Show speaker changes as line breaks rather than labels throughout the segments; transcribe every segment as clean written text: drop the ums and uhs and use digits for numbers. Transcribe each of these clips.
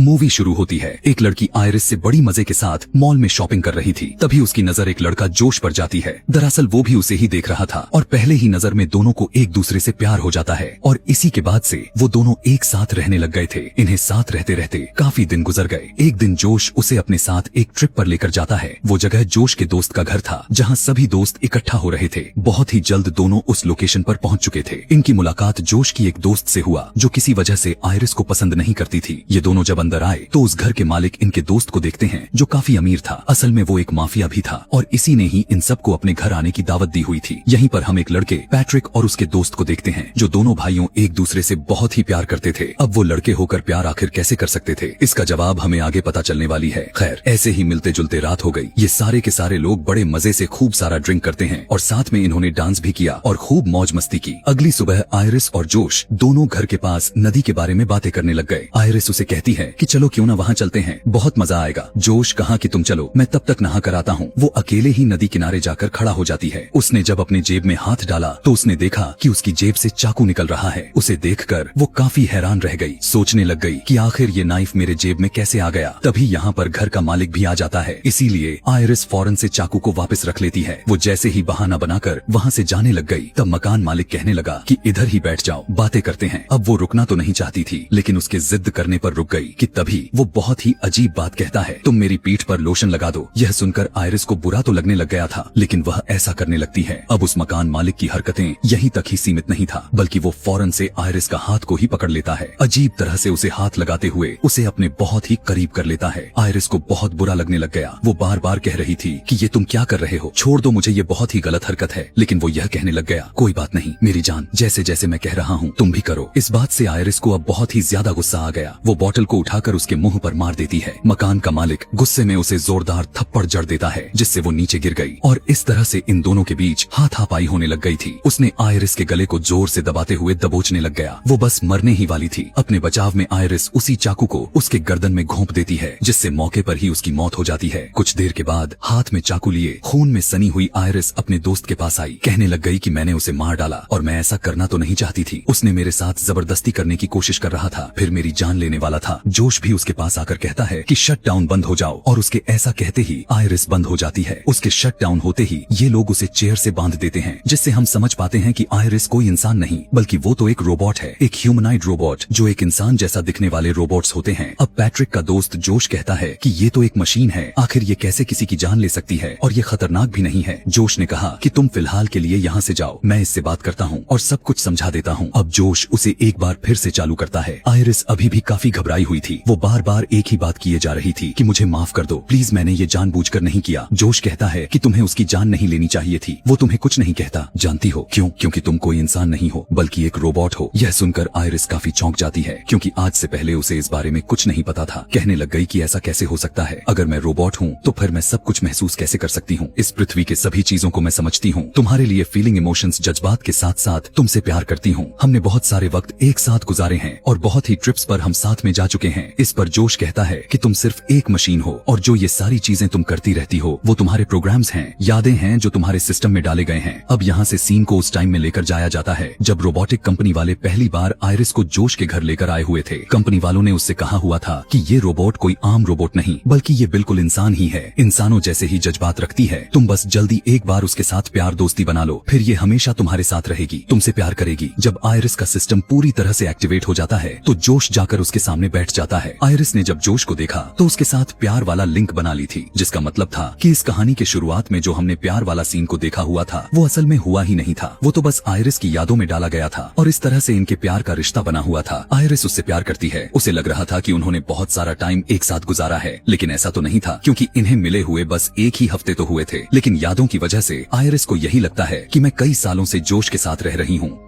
Movie शुरू होती है। एक लड़की आयरिस से बड़ी मजे के साथ मॉल में शॉपिंग कर रही थी। तभी उसकी नजर एक लड़का जोश पर जाती है। दरअसल वो भी उसे ही देख रहा था और पहले ही नजर में दोनों को एक दूसरे से प्यार हो जाता है और इसी के बाद से वो दोनों एक साथ रहने लग गए थे। इन्हें साथ रहते रहते काफी दिन गुजर गए। एक दिन जोश उसे अपने साथ एक ट्रिप पर लेकर जाता है। वो जगह जोश के दोस्त का घर था, जहाँ सभी दोस्त इकट्ठा हो रहे थे। बहुत ही जल्द दोनों उस लोकेशन पर पहुंच चुके थे। इनकी मुलाकात जोश की एक दोस्त से हुआ जो किसी वजह से आयरिस को पसंद नहीं करती थी। ये दोनों जब अंदर आए तो उस घर के मालिक इनके दोस्त को देखते हैं जो काफी अमीर था। असल में वो एक माफिया भी था और इसी ने ही इन सबको अपने घर आने की दावत दी हुई थी। यहीं पर हम एक लड़के पैट्रिक और उसके दोस्त को देखते हैं जो दोनों भाइयों एक दूसरे से बहुत ही प्यार करते थे। अब वो लड़के होकर प्यार आखिर कैसे कर सकते थे, इसका जवाब हमें आगे पता चलने वाली है। खैर, ऐसे ही मिलते जुलते रात हो गई। ये सारे के सारे लोग बड़े मजे से खूब सारा ड्रिंक करते हैं और साथ में इन्होंने डांस भी किया और खूब मौज मस्ती की। अगली सुबह आयरिस और जोश दोनों घर के पास नदी के बारे में बातें करने लग गए। आयरिस उसे कहती है कि चलो क्यों ना वहाँ चलते हैं, बहुत मजा आएगा। जोश कहा कि तुम चलो, मैं तब तक नहा कर आता हूँ। वो अकेले ही नदी किनारे जाकर खड़ा हो जाती है। उसने जब अपने जेब में हाथ डाला तो उसने देखा कि उसकी जेब से चाकू निकल रहा है। उसे देखकर वो काफी हैरान रह गई। सोचने लग गई कि आखिर ये नाइफ मेरे जेब में कैसे आ गया। तभी यहाँ पर घर का मालिक भी आ जाता है, इसीलिए आयरिस फौरन से चाकू को वापस रख लेती है। वो जैसे ही बहाना बनाकर वहाँ से जाने लग गई तब मकान मालिक कहने लगा कि इधर ही बैठ जाओ, बातें करते हैं। अब वो रुकना तो नहीं चाहती थी लेकिन उसके जिद करने पर रुक गई कि तभी वो बहुत ही अजीब बात कहता है, तुम मेरी पीठ पर लोशन लगा दो। यह सुनकर आयरिस को बुरा तो लगने लग गया था लेकिन वह ऐसा करने लगती है। अब उस मकान मालिक की हरकतें यहीं तक ही सीमित नहीं था बल्कि वो फौरन से आयरिस का हाथ को ही पकड़ लेता है। अजीब तरह से उसे हाथ लगाते हुए उसे अपने बहुत ही करीब कर लेता है। आयरिस को बहुत बुरा लगने लग गया। वो बार बार कह रही थी कि ये तुम क्या कर रहे हो, छोड़ दो मुझे, ये बहुत ही गलत हरकत है। लेकिन वो यह कहने लग गया, कोई बात नहीं मेरी जान, जैसे जैसे मैं कह रहा हूँ तुम भी करो। इस बात से आयरिस को अब बहुत ही ज्यादा गुस्सा आ गया। वो बोतल को उठाकर उसके मुंह पर मार देती है। मकान का मालिक गुस्से में उसे जोरदार थप्पड़ जड़ देता है जिससे वो नीचे गिर गई और इस तरह से इन दोनों के बीच हाथापाई होने लग गई थी। उसने आयरिस के गले को जोर से दबाते हुए दबोचने लग गया। वो बस मरने ही वाली थी। अपने बचाव में आयरिस उसी चाकू को उसके गर्दन में घोंप देती है जिससे मौके पर ही उसकी मौत हो जाती है। कुछ देर के बाद हाथ में चाकू लिए खून में सनी हुई आयरिस अपने दोस्त के पास आई। कहने लग गई कि मैंने उसे मार डाला और मैं ऐसा करना तो नहीं चाहती थी। उसने मेरे साथ जबरदस्ती करने की कोशिश कर रहा था, फिर मेरी जान लेने वाला था। जोश भी उसके पास आकर कहता है कि शट डाउन बंद हो जाओ और उसके ऐसा कहते ही आयरिस बंद हो जाती है। उसके शट डाउन होते ही ये लोग उसे चेयर से बांध देते हैं जिससे हम समझ पाते हैं कि आयरिस कोई इंसान नहीं बल्कि वो तो एक रोबोट है, एक ह्यूमनाइड रोबोट जो एक इंसान जैसा दिखने वाले रोबोट्स होते हैं। अब पैट्रिक का दोस्त जोश कहता है कि ये तो एक मशीन है, आखिर ये कैसे किसी की जान ले सकती है और ये खतरनाक भी नहीं है। जोश ने कहा कि तुम फिलहाल के लिए यहाँ से जाओ, मैं इससे बात करता हूँ और सब कुछ समझा देता हूँ। अब जोश उसे एक बार फिर से चालू करता है। आयरिस अभी भी काफी घबराई हुई थी। वो बार बार एक ही बात किए जा रही थी कि मुझे माफ कर दो प्लीज, मैंने ये जानबूझकर नहीं किया। जोश कहता है कि तुम्हें उसकी जान नहीं लेनी चाहिए थी, वो तुम्हें कुछ नहीं कहता। जानती हो क्यों? क्योंकि तुम कोई इंसान नहीं हो बल्कि एक रोबोट हो। यह सुनकर आयरिस काफी चौंक जाती है क्योंकि आज से पहले उसे इस बारे में कुछ नहीं पता था। कहने लग गई कि ऐसा कैसे हो सकता है, अगर मैं रोबोट हूँ तो फिर मैं सब कुछ महसूस कैसे कर सकती हूँ। इस पृथ्वी के सभी चीजों को मैं समझती हूँ। तुम्हारे लिए फीलिंग, इमोशंस, जज्बात के साथ साथ तुमसे प्यार करती हूँ। हमने बहुत सारे वक्त एक साथ गुजारे हैं और बहुत ही ट्रिप्स पर हम साथ में जा चुके हैं। इस पर जोश कहता है कि तुम सिर्फ एक मशीन हो और जो ये सारी चीजें तुम करती रहती हो वो तुम्हारे प्रोग्राम्स हैं, यादें हैं जो तुम्हारे सिस्टम में डाले गए हैं। अब यहाँ से सीन को उस टाइम में लेकर जाया जाता है जब रोबोटिक कंपनी वाले पहली बार आयरिस को जोश के घर लेकर आए हुए थे। कंपनी वालों ने उससे कहा हुआ था कि ये रोबोट कोई आम रोबोट नहीं बल्कि ये बिल्कुल इंसान ही है, इंसानों जैसे ही जज्बात रखती है। तुम बस जल्दी एक बार उसके साथ प्यार दोस्ती बना लो, फिर ये हमेशा तुम्हारे साथ रहेगी, तुमसे प्यार करेगी। जब आयरिस का सिस्टम पूरी तरह से एक्टिवेट हो जाता है तो जोश जाकर उसके सामने बैठ जाता है। आयरिस ने जब जोश को देखा तो उसके साथ प्यार वाला लिंक बना ली थी, जिसका मतलब था कि इस कहानी के शुरुआत में जो हमने प्यार वाला सीन को देखा हुआ था वो असल में हुआ ही नहीं था। वो तो बस आयरिस की यादों में डाला गया था और इस तरह से इनके प्यार का रिश्ता बना हुआ था। आयरिस उससे प्यार करती है। उसे लग रहा था कि उन्होंने बहुत सारा टाइम एक साथ गुजारा है, लेकिन ऐसा तो नहीं था क्योंकि इन्हें मिले हुए बस एक ही हफ्ते तो हुए थे। लेकिन यादों की वजह से आयरिस को यही लगता है कि मैं कई सालों से जोश के साथ रह रही हूँ।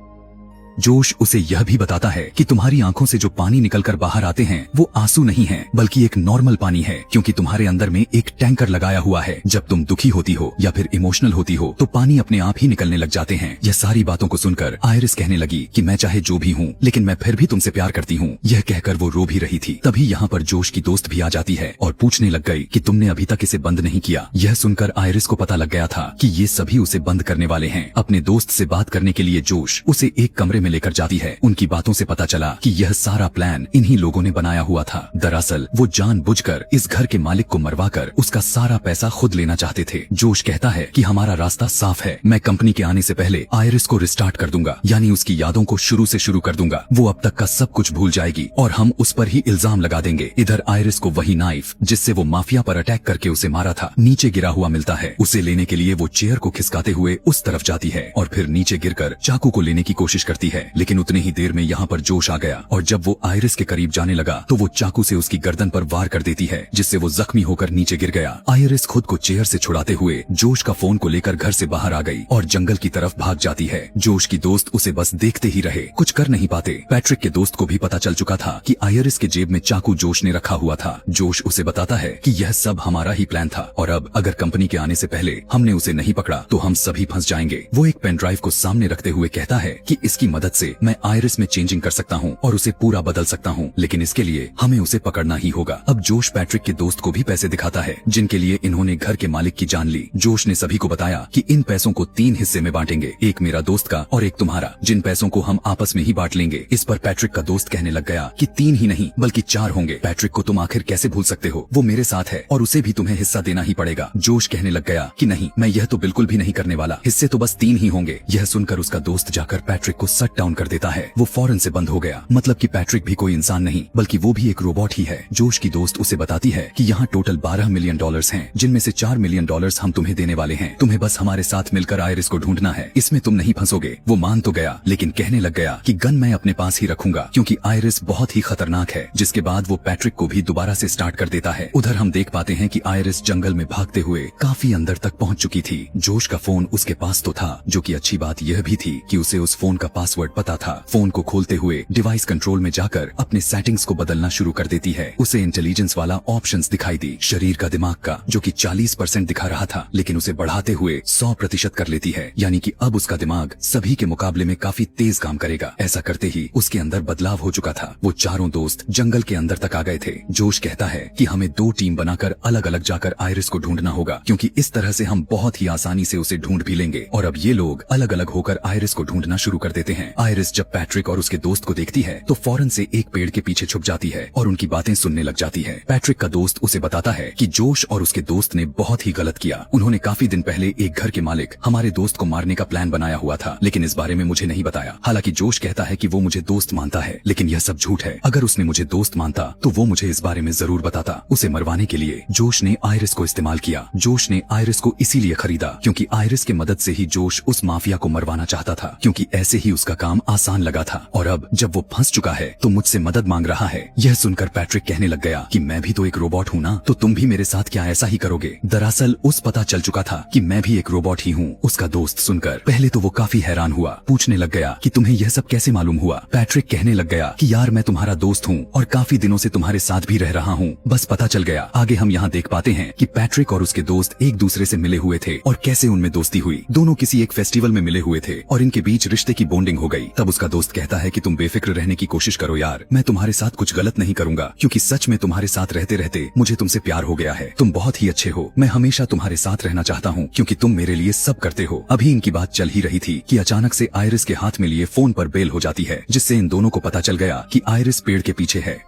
जोश उसे यह भी बताता है कि तुम्हारी आंखों से जो पानी निकलकर बाहर आते हैं वो आंसू नहीं है बल्कि एक नॉर्मल पानी है, क्योंकि तुम्हारे अंदर में एक टैंकर लगाया हुआ है। जब तुम दुखी होती हो या फिर इमोशनल होती हो तो पानी अपने आप ही निकलने लग जाते हैं। यह सारी बातों को सुनकर आयरिस कहने लगी कि मैं चाहे जो भी हूँ लेकिन मैं फिर भी तुमसे प्यार करती हूँ। यह कहकर वो रो भी रही थी। तभी यहाँ पर जोश की दोस्त भी आ जाती है और पूछने लग गई कि तुमने अभी तक इसे बंद नहीं किया। यह सुनकर आयरिस को पता लग गया था कि ये सभी उसे बंद करने वाले हैं। अपने दोस्त से बात करने के लिए जोश उसे एक कमरे में लेकर जाती है। उनकी बातों से पता चला कि यह सारा प्लान इन्हीं लोगों ने बनाया हुआ था। दरअसल वो जानबूझकर इस घर के मालिक को मरवाकर उसका सारा पैसा खुद लेना चाहते थे। जोश कहता है कि हमारा रास्ता साफ है, मैं कंपनी के आने से पहले आयरिस को रिस्टार्ट कर दूंगा, यानी उसकी यादों को शुरू से शुरू कर दूंगा। वो अब तक का सब कुछ भूल जाएगी और हम उस पर ही इल्जाम लगा देंगे। इधर आयरिस को वही नाइफ जिससे वो माफिया पर अटैक करके उसे मारा था नीचे गिरा हुआ मिलता है। उसे लेने के लिए वो चेयर को खिसकाते हुए उस तरफ जाती है और फिर नीचे गिरकर चाकू को लेने की कोशिश करती है, लेकिन उतने ही देर में यहाँ पर जोश आ गया और जब वो आयरिस के करीब जाने लगा तो वो चाकू से उसकी गर्दन पर वार कर देती है, जिससे वो जख्मी होकर नीचे गिर गया। आयरिस खुद को चेयर से छुड़ाते हुए जोश का फोन को लेकर घर से बाहर आ गई और जंगल की तरफ भाग जाती है। जोश की दोस्त उसे बस देखते ही रहे, कुछ कर नहीं पाते। पैट्रिक के दोस्त को भी पता चल चुका था कि आयरिस के जेब में चाकू जोश ने रखा हुआ था। जोश उसे बताता है कि यह सब हमारा ही प्लान था और अब अगर कंपनी के आने से पहले हमने उसे नहीं पकड़ा तो हम सभी फंस जाएंगे। वो एक पेन ड्राइव को सामने रखते हुए कहता है कि इसकी मदद से मैं आयरिस में चेंजिंग कर सकता हूँ और उसे पूरा बदल सकता हूँ, लेकिन इसके लिए हमें उसे पकड़ना ही होगा। अब जोश पैट्रिक के दोस्त को भी पैसे दिखाता है जिनके लिए इन्होंने घर के मालिक की जान ली। जोश ने सभी को बताया कि इन पैसों को 3 हिस्से में बांटेंगे, एक मेरा दोस्त का और एक तुम्हारा, जिन पैसों को हम आपस में ही बांट लेंगे। इस पर पैट्रिक का दोस्त कहने लग गया कि 3 ही नहीं बल्कि 4 होंगे। पैट्रिक को तुम आखिर कैसे भूल सकते हो, वो मेरे साथ है और उसे भी तुम्हें हिस्सा देना ही पड़ेगा। जोश कहने लग गया कि नहीं, मैं यह तो बिल्कुल भी नहीं करने वाला, हिस्से तो बस 3 ही होंगे। यह सुनकर उसका दोस्त जाकर पैट्रिक को शट डाउन कर देता है। वो फौरन से बंद हो गया, मतलब कि पैट्रिक भी कोई इंसान नहीं बल्कि वो भी एक रोबोट ही है। जोश की दोस्त उसे बताती है कि यहाँ टोटल $12 मिलियन हैं, जिनमें से $4 मिलियन हम तुम्हें देने वाले हैं। तुम्हें बस हमारे साथ मिलकर आयरिस को ढूंढना है, इसमें तुम नहीं फंसोगे। वो मान तो गया लेकिन कहने लग गया कि गन मैं अपने पास ही रखूंगा क्योंकि आयरिस बहुत ही खतरनाक है। जिसके बाद वो पैट्रिक को भी दोबारा से स्टार्ट कर देता है। उधर हम देख पाते हैं कि आयरिस जंगल में भागते हुए काफी अंदर तक पहुंच चुकी थी। जोश का फोन उसके पास तो था, जो कि अच्छी बात यह भी थी कि उसे उस फोन का पासवर्ड पता था। फोन को खोलते हुए डिवाइस कंट्रोल में जाकर अपने सेटिंग्स को बदलना शुरू कर देती है। उसे इंटेलिजेंस वाला ऑप्शंस दिखाई दी, शरीर का दिमाग का, जो कि 40% दिखा रहा था, लेकिन उसे बढ़ाते हुए 100% कर लेती है, यानी कि अब उसका दिमाग सभी के मुकाबले में काफी तेज काम करेगा। ऐसा करते ही उसके अंदर बदलाव हो चुका था। वो चारों दोस्त जंगल के अंदर तक आ गए थे। जोश कहता है कि हमें 2 टीम बनाकर अलग अलग जाकर आयरिस को ढूंढना होगा, क्योंकि इस तरह से हम बहुत ही आसानी से उसे ढूंढ भी लेंगे। और अब ये लोग अलग अलग होकर आयरिस को ढूंढना शुरू कर देते हैं। आयरिस जब पैट्रिक और उसके दोस्त को देखती है तो फौरन से एक पेड़ के पीछे छुप जाती है और उनकी बातें सुनने लग जाती है। पैट्रिक का दोस्त उसे बताता है कि जोश और उसके दोस्त ने बहुत ही गलत किया। उन्होंने काफी दिन पहले एक घर के मालिक हमारे दोस्त को मारने का प्लान बनाया हुआ था, लेकिन इस बारे में मुझे नहीं बताया। हालांकि जोश कहता है कि वो मुझे दोस्त मानता है, लेकिन यह सब झूठ है। अगर उसने मुझे दोस्त मानता तो वो मुझे इस बारे में जरूर बताता। उसे मरवाने के लिए जोश ने आयरिस को इस्तेमाल किया। जोश ने आयरिस को इसीलिए खरीदा क्योंकि आयरिस की मदद से ही जोश उस माफिया को मरवाना चाहता था, क्योंकि ऐसे ही उसका काम आसान लगा था। और अब जब वो फंस चुका है तो मुझसे मदद मांग रहा है। यह सुनकर पैट्रिक कहने लग गया कि मैं भी तो एक रोबोट हूँ ना, तो तुम भी मेरे साथ क्या ऐसा ही करोगे। दरअसल उस पता चल चुका था कि मैं भी एक रोबोट ही हूँ। उसका दोस्त सुनकर पहले तो वो काफी हैरान हुआ, पूछने लग गया कि तुम्हें यह सब कैसे मालूम हुआ। पैट्रिक कहने लग गया कि यार मैं तुम्हारा दोस्त हूँ और काफी दिनों से तुम्हारे साथ भी रह रहा हूँ, बस पता चल गया। आगे हम यहाँ देख पाते हैं कि पैट्रिक और उसके दोस्त एक दूसरे से मिले हुए थे और कैसे उनमें दोस्ती हुई। दोनों किसी एक फेस्टिवल में मिले हुए थे और इनके बीच रिश्ते की बॉन्डिंग हो गई। तब उसका दोस्त कहता है कि तुम बेफिक्र रहने की कोशिश करो यार, मैं तुम्हारे साथ कुछ गलत नहीं करूंगा, क्योंकि सच में तुम्हारे साथ रहते रहते मुझे तुमसे प्यार हो गया है। तुम बहुत ही अच्छे हो, मैं हमेशा तुम्हारे साथ रहना चाहता हूँ क्योंकि तुम मेरे लिए सब करते हो। अभी इनकी बात चल ही रही थी कि अचानक से आयरिस के हाथ में लिए फोन पर बेल हो जाती है, जिससे इन दोनों को पता चल गया कि आयरिस पेड़ के पीछे है।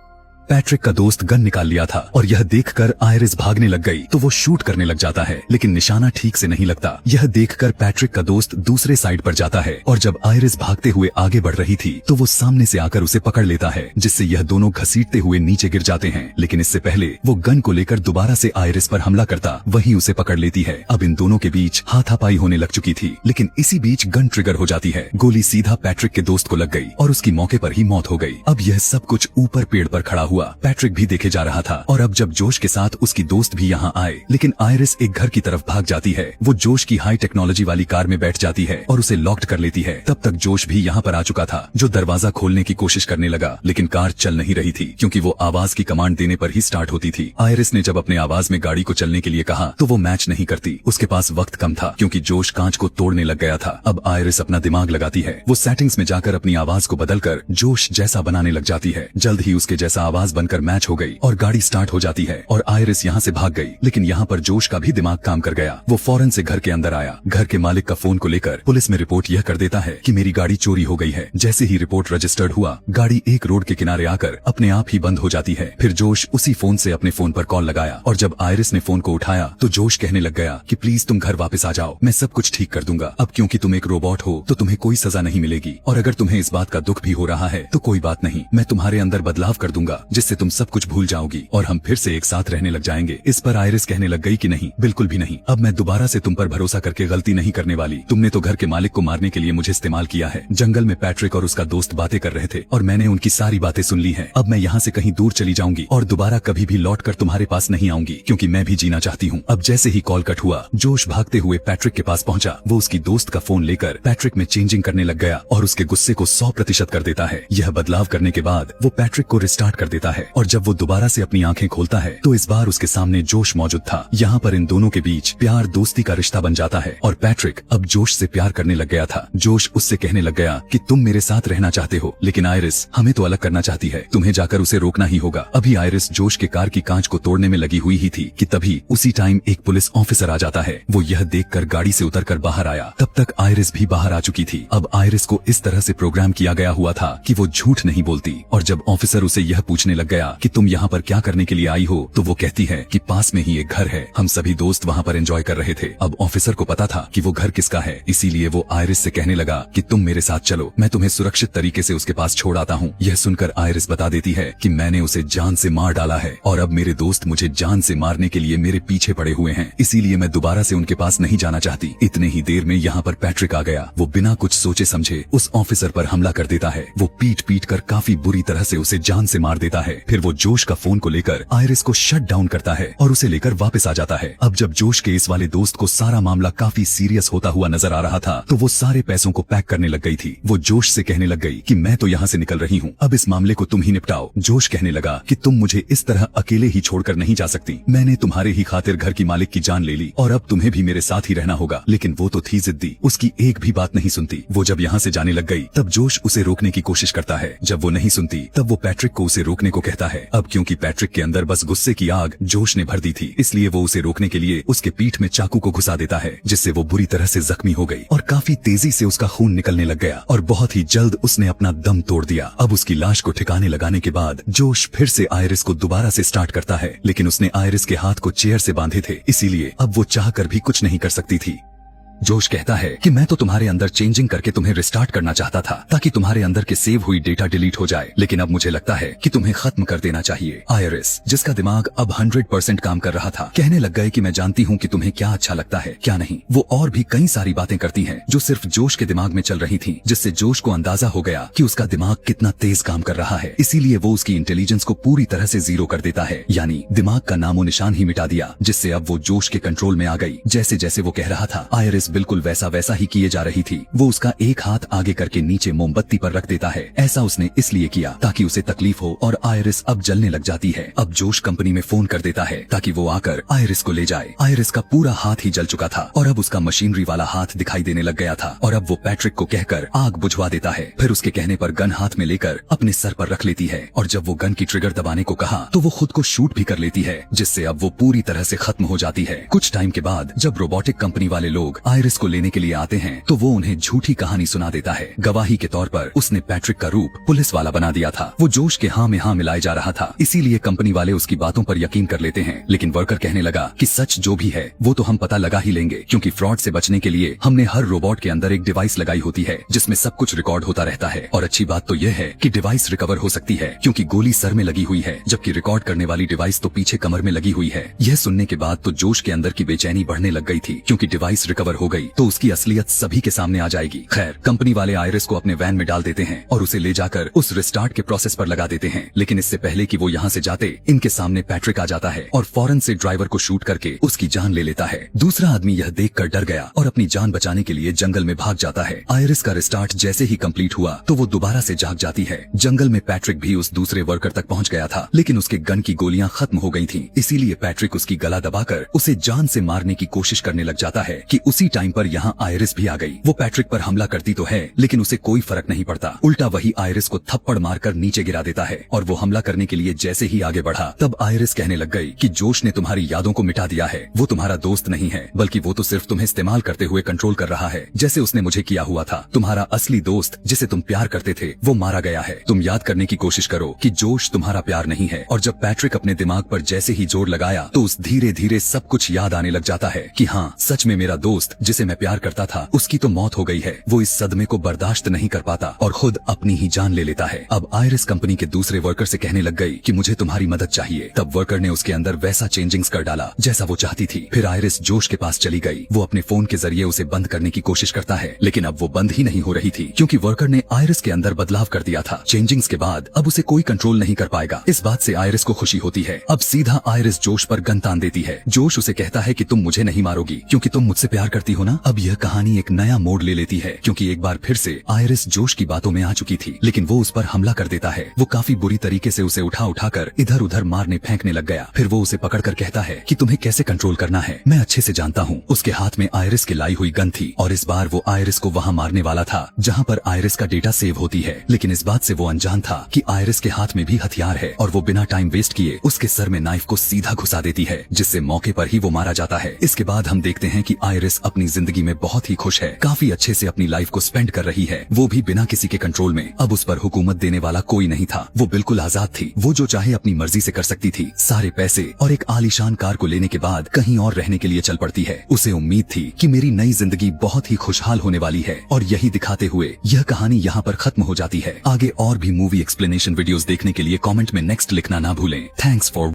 पैट्रिक का दोस्त गन निकाल लिया था और यह देखकर आयरिस भागने लग गई तो वो शूट करने लग जाता है, लेकिन निशाना ठीक से नहीं लगता। यह देखकर पैट्रिक का दोस्त दूसरे साइड पर जाता है और जब आयरिस भागते हुए आगे बढ़ रही थी तो वो सामने से आकर उसे पकड़ लेता है, जिससे यह दोनों घसीटते हुए नीचे गिर जाते हैं। लेकिन इससे पहले वो गन को लेकर दोबारा से आयरिस पर हमला करता वहीं उसे पकड़ लेती है। अब इन दोनों के बीच हाथापाई होने लग चुकी थी, लेकिन इसी बीच गन ट्रिगर हो जाती है। गोली सीधा पैट्रिक के दोस्त को लग गई और उसकी मौके पर ही मौत हो गई। अब यह सब कुछ ऊपर पेड़ पर खड़ा हुआ पैट्रिक भी देखे जा रहा था। और अब जब जोश के साथ उसकी दोस्त भी यहाँ आए, लेकिन आयरिस एक घर की तरफ भाग जाती है। वो जोश की हाई टेक्नोलॉजी वाली कार में बैठ जाती है और उसे लॉक्ड कर लेती है। तब तक जोश भी यहाँ पर आ चुका था, जो दरवाजा खोलने की कोशिश करने लगा, लेकिन कार चल नहीं रही थी क्योंकि वो आवाज की कमांड देने पर ही स्टार्ट होती थी। आयरिस ने जब अपने आवाज में गाड़ी को चलने के लिए कहा तो वो मैच नहीं करती। उसके पास वक्त कम था क्योंकि जोश कांच को तोड़ने लग गया था। अब आयरिस अपना दिमाग लगाती है। वो सेटिंग्स में जाकर अपनी आवाज को बदलकर जोश जैसा बनाने लग जाती है। जल्द ही उसके जैसा आवाज आवाज बनकर मैच हो गई और गाड़ी स्टार्ट हो जाती है और आयरिस यहाँ से भाग गई। लेकिन यहाँ पर जोश का भी दिमाग काम कर गया। वो फौरन से घर के अंदर आया। घर के मालिक का फोन को लेकर पुलिस में रिपोर्ट यह कर देता है कि मेरी गाड़ी चोरी हो गई है। जैसे ही रिपोर्ट रजिस्टर्ड हुआ, गाड़ी एक रोड के किनारे आकर अपने आप ही बंद हो जाती है। फिर जोश उसी फोन से अपने फोन पर कॉल लगाया और जब आयरिस ने फोन को उठाया तो जोश कहने लग गया कि प्लीज तुम घर वापस आ जाओ, मैं सब कुछ ठीक कर दूंगा। अब क्योंकि तुम एक रोबोट हो तो तुम्हें कोई सजा नहीं मिलेगी, और अगर तुम्हें इस बात का दुख भी हो रहा है तो कोई बात नहीं, मैं तुम्हारे अंदर बदलाव कर दूंगा जिससे तुम सब कुछ भूल जाओगी और हम फिर से एक साथ रहने लग जाएंगे। इस पर आयरिस कहने लग गई कि नहीं, बिल्कुल भी नहीं, अब मैं दोबारा से तुम पर भरोसा करके गलती नहीं करने वाली। तुमने तो घर के मालिक को मारने के लिए मुझे इस्तेमाल किया है। जंगल में पैट्रिक और उसका दोस्त बातें कर रहे थे और मैंने उनकी सारी बातें सुन ली हैं। अब मैं यहाँ से कहीं दूर चली जाऊंगी और दोबारा कभी भी लौट कर तुम्हारे पास नहीं आऊंगी, क्योंकि मैं भी जीना चाहती हूँ। अब जैसे ही कॉल कट हुआ, जोश भागते हुए पैट्रिक के पास पहुंचा। वो उसकी दोस्त का फोन लेकर पैट्रिक में चेंजिंग करने लग गया और उसके गुस्से को 100% कर देता है। यह बदलाव करने के बाद वो पैट्रिक को रिस्टार्ट कर देता है और जब वो दोबारा से अपनी आंखें खोलता है तो इस बार उसके सामने जोश मौजूद था। यहाँ पर इन दोनों के बीच प्यार दोस्ती का रिश्ता बन जाता है और पैट्रिक अब जोश से प्यार करने लग गया था। जोश उससे कहने लग गया कि तुम मेरे साथ रहना चाहते हो, लेकिन आयरिस हमें तो अलग करना चाहती है, तुम्हें जाकर उसे रोकना ही होगा। अभी आयरिस जोश के कार की कांच को तोड़ने में लगी हुई ही थी कि तभी उसी टाइम एक पुलिस ऑफिसर आ जाता है। वो यह देखकर गाड़ी से उतरकर बाहर आया। तब तक आयरिस भी बाहर आ चुकी थी। अब आयरिस को इस तरह से प्रोग्राम किया गया हुआ था कि वो झूठ नहीं बोलती, और जब ऑफिसर उसे यह पूछने लग गया कि तुम यहाँ पर क्या करने के लिए आई हो, तो वो कहती है कि पास में ही एक घर है, हम सभी दोस्त वहाँ पर एंजॉय कर रहे थे। अब ऑफिसर को पता था कि वो घर किसका है, इसीलिए वो आयरिस से कहने लगा कि तुम मेरे साथ चलो, मैं तुम्हें सुरक्षित तरीके से उसके पास छोड़ आता हूँ। यह सुनकर आयरिस बता देती है कि मैंने उसे जान से मार डाला है और अब मेरे दोस्त मुझे जान से मारने के लिए मेरे पीछे पड़े हुए हैं, इसीलिए मैं दोबारा से उनके पास नहीं जाना चाहती। इतने ही देर में यहाँ पर पैट्रिक आ गया। वो बिना कुछ सोचे समझे उस ऑफिसर पर हमला कर देता है। वो पीट पीट कर काफी बुरी तरह से उसे जान से मार देता है। फिर वो जोश का फोन को लेकर आयरिस को शट डाउन करता है और उसे लेकर वापस आ जाता है। अब जब जोश के इस वाले दोस्त को सारा मामला काफी सीरियस होता हुआ नजर आ रहा था तो वो सारे पैसों को पैक करने लग गई थी। वो जोश से कहने लग गई कि मैं तो यहाँ से निकल रही हूँ, अब इस मामले को तुम ही निपटाओ। जोश कहने लगा कि तुम मुझे इस तरह अकेले ही छोड़कर नहीं जा सकती, मैंने तुम्हारे ही खातिर घर की मालिक की जान ले ली और अब तुम्हें भी मेरे साथ ही रहना होगा। लेकिन वो तो थी जिद्दी, उसकी एक भी बात नहीं सुनती। वो जब यहाँ से जाने लग गई तब जोश उसे रोकने की कोशिश करता है। जब वो नहीं सुनती तब वो पैट्रिक को उसे रोकने को कहता है। अब क्योंकि पैट्रिक के अंदर बस गुस्से की आग जोश ने भर दी थी, इसलिए वो उसे रोकने के लिए उसके पीठ में चाकू को घुसा देता है, जिससे वो बुरी तरह से जख्मी हो गई और काफी तेजी से उसका खून निकलने लग गया और बहुत ही जल्द उसने अपना दम तोड़ दिया। अब उसकी लाश को ठिकाने लगाने के बाद जोश फिर से आयरिस को दोबारा से स्टार्ट करता है, लेकिन उसने आयरिस के हाथ को चेयर से बांधे थे, इसीलिए अब वो चाहकर भी कुछ नहीं कर सकती थी। जोश कहता है कि मैं तो तुम्हारे अंदर चेंजिंग करके तुम्हें रिस्टार्ट करना चाहता था ताकि तुम्हारे अंदर के सेव हुई डेटा डिलीट हो जाए, लेकिन अब मुझे लगता है कि तुम्हें खत्म कर देना चाहिए। आयरिस, जिसका दिमाग अब 100% काम कर रहा था, कहने लग गए कि मैं जानती हूँ कि तुम्हें क्या अच्छा लगता है क्या नहीं। वो और भी कई सारी बातें करती हैं जो सिर्फ जोश के दिमाग में चल रही थी, जिससे जोश को अंदाजा हो गया कि उसका दिमाग कितना तेज काम कर रहा है। इसीलिए वो उसकी इंटेलिजेंस को पूरी तरह से जीरो कर देता है, यानी दिमाग का नामो निशान ही मिटा दिया, जिससे अब वो जोश के कंट्रोल में आ गई। जैसे जैसे वो कह रहा था आयरिस बिल्कुल वैसा ही किए जा रही थी। वो उसका एक हाथ आगे करके नीचे मोमबत्ती पर रख देता है। ऐसा उसने इसलिए किया ताकि उसे तकलीफ हो और आयरिस अब जलने लग जाती है। अब जोश कंपनी में फोन कर देता है ताकि वो आकर आयरिस को ले जाए। आयरिस का पूरा हाथ ही जल चुका था और अब उसका मशीनरी वाला हाथ दिखाई देने लग गया था और अब वो पैट्रिक को कहकर आग बुझवा देता है। फिर उसके कहने पर गन हाथ में लेकर अपने सर पर रख लेती है और जब वो गन की ट्रिगर दबाने को कहा तो वो खुद को शूट भी कर लेती है, जिससे अब वो पूरी तरह से खत्म हो जाती है। कुछ टाइम के बाद जब रोबोटिक कंपनी वाले लोग आयरिस को लेने के लिए आते हैं तो वो उन्हें झूठी कहानी सुना देता है। गवाही के तौर पर उसने पैट्रिक का रूप पुलिस वाला बना दिया था। वो जोश के हाँ में हाँ मिलाए जा रहा था, इसीलिए कंपनी वाले उसकी बातों पर यकीन कर लेते हैं। लेकिन वर्कर कहने लगा कि सच जो भी है वो तो हम पता लगा ही लेंगे, क्योंकि फ्रॉड से बचने के लिए हमने हर रोबोट के अंदर एक डिवाइस लगाई होती है जिसमें सब कुछ रिकॉर्ड होता रहता है। और अच्छी बात तो यह है कि डिवाइस रिकवर हो सकती है, क्योंकि गोली सर में लगी हुई है, जबकि रिकॉर्ड करने वाली डिवाइस तो पीछे कमर में लगी हुई है। यह सुनने के बाद तो जोश के अंदर की बेचैनी बढ़ने लग गई थी, क्योंकि डिवाइस रिकवर हो गई तो उसकी असलियत सभी के सामने आ जाएगी। खैर, कंपनी वाले आयरिस को अपने वैन में डाल देते हैं और उसे ले जाकर उस रिस्टार्ट के प्रोसेस पर लगा देते हैं। लेकिन इससे पहले कि वो यहाँ से जाते, इनके सामने पैट्रिक आ जाता है और फौरन से ड्राइवर को शूट करके उसकी जान ले लेता है। दूसरा आदमी यह देखकर डर गया और अपनी जान बचाने के लिए जंगल में भाग जाता है। आयरिस का रिस्टार्ट जैसे ही कंप्लीट हुआ तो वो दोबारा से जाग जाती है। जंगल में पैट्रिक भी उस दूसरे वर्कर तक पहुँच गया था, लेकिन उसके गन की गोलियां खत्म हो गई थी। इसीलिए पैट्रिक उसकी गला दबाकर उसे जान से मारने की कोशिश करने लग जाता है कि उसी टाइम पर यहाँ आयरिस भी आ गई। वो पैट्रिक पर हमला करती तो है लेकिन उसे कोई फर्क नहीं पड़ता, उल्टा वही आयरिस को थप्पड़ मारकर नीचे गिरा देता है। और वो हमला करने के लिए जैसे ही आगे बढ़ा तब आयरिस कहने लग गई कि जोश ने तुम्हारी यादों को मिटा दिया है, वो तुम्हारा दोस्त नहीं है बल्कि वो तो सिर्फ तुम्हें इस्तेमाल करते हुए कंट्रोल कर रहा है, जैसे उसने मुझे किया हुआ था। तुम्हारा असली दोस्त जिसे तुम प्यार करते थे वो मारा गया है। तुम याद करने की कोशिश करो कि जोश तुम्हारा प्यार नहीं है। और जब पैट्रिक अपने दिमाग पर जैसे ही जोर लगाया तो उस धीरे धीरे सब कुछ याद आने लग जाता है कि हाँ सच में मेरा दोस्त जिसे मैं प्यार करता था उसकी तो मौत हो गई है। वो इस सदमे को बर्दाश्त नहीं कर पाता और खुद अपनी ही जान ले लेता है। अब आयरिस कंपनी के दूसरे वर्कर से कहने लग गई कि मुझे तुम्हारी मदद चाहिए। तब वर्कर ने उसके अंदर वैसा चेंजिंग्स कर डाला जैसा वो चाहती थी। फिर आयरिस जोश के पास चली गई। वो अपने फोन के जरिए उसे बंद करने की कोशिश करता है लेकिन अब वो बंद ही नहीं हो रही थी क्योंकि वर्कर ने आयरिस के अंदर बदलाव कर दिया था। चेंजिंग्स के बाद अब उसे कोई कंट्रोल नहीं कर पाएगा। इस बात से आयरिस को खुशी होती है। अब सीधा आयरिस जोश पर गन तान देती है। जोश उसे कहता है कि तुम मुझे नहीं मारोगी क्योंकि तुम मुझसे प्यार करती हो ना। अब यह कहानी एक नया मोड़ ले लेती है क्योंकि एक बार फिर से आयरिस जोश की बातों में आ चुकी थी लेकिन वो उस पर हमला कर देता है। वो काफी बुरी तरीके से उसे उठाकर इधर उधर मारने फेंकने लग गया। फिर वो उसे पकड़कर कहता है कि तुम्हें कैसे कंट्रोल करना है मैं अच्छे से जानता हूँ। उसके हाथ में आयरिस की लाई हुई गन थी और इस बार वो आयरिस को वहाँ मारने वाला था जहाँ पर आयरिस का डेटा सेव होती है। लेकिन इस बात से वो अनजान था कि आयरिस के हाथ में भी हथियार है और वो बिना टाइम वेस्ट किए उसके सर में नाइफ को सीधा घुसा देती है जिससे मौके पर ही वो मारा जाता है। इसके बाद हम देखते हैं कि आयरिस अपनी जिंदगी में बहुत ही खुश है, काफी अच्छे से अपनी लाइफ को स्पेंड कर रही है, वो भी बिना किसी के कंट्रोल में। अब उस पर हुकूमत देने वाला कोई नहीं था, वो बिल्कुल आजाद थी। वो जो चाहे अपनी मर्जी से कर सकती थी। सारे पैसे और एक आलीशान कार को लेने के बाद कहीं और रहने के लिए चल पड़ती है। उसे उम्मीद थी कि मेरी नई जिंदगी बहुत ही खुशहाल होने वाली है और यही दिखाते हुए यह कहानी यहाँ पर खत्म हो जाती है। आगे और भी मूवी एक्सप्लेनेशन वीडियोस देखने के लिए कमेंट में नेक्स्ट लिखना ना भूलें। Thanks for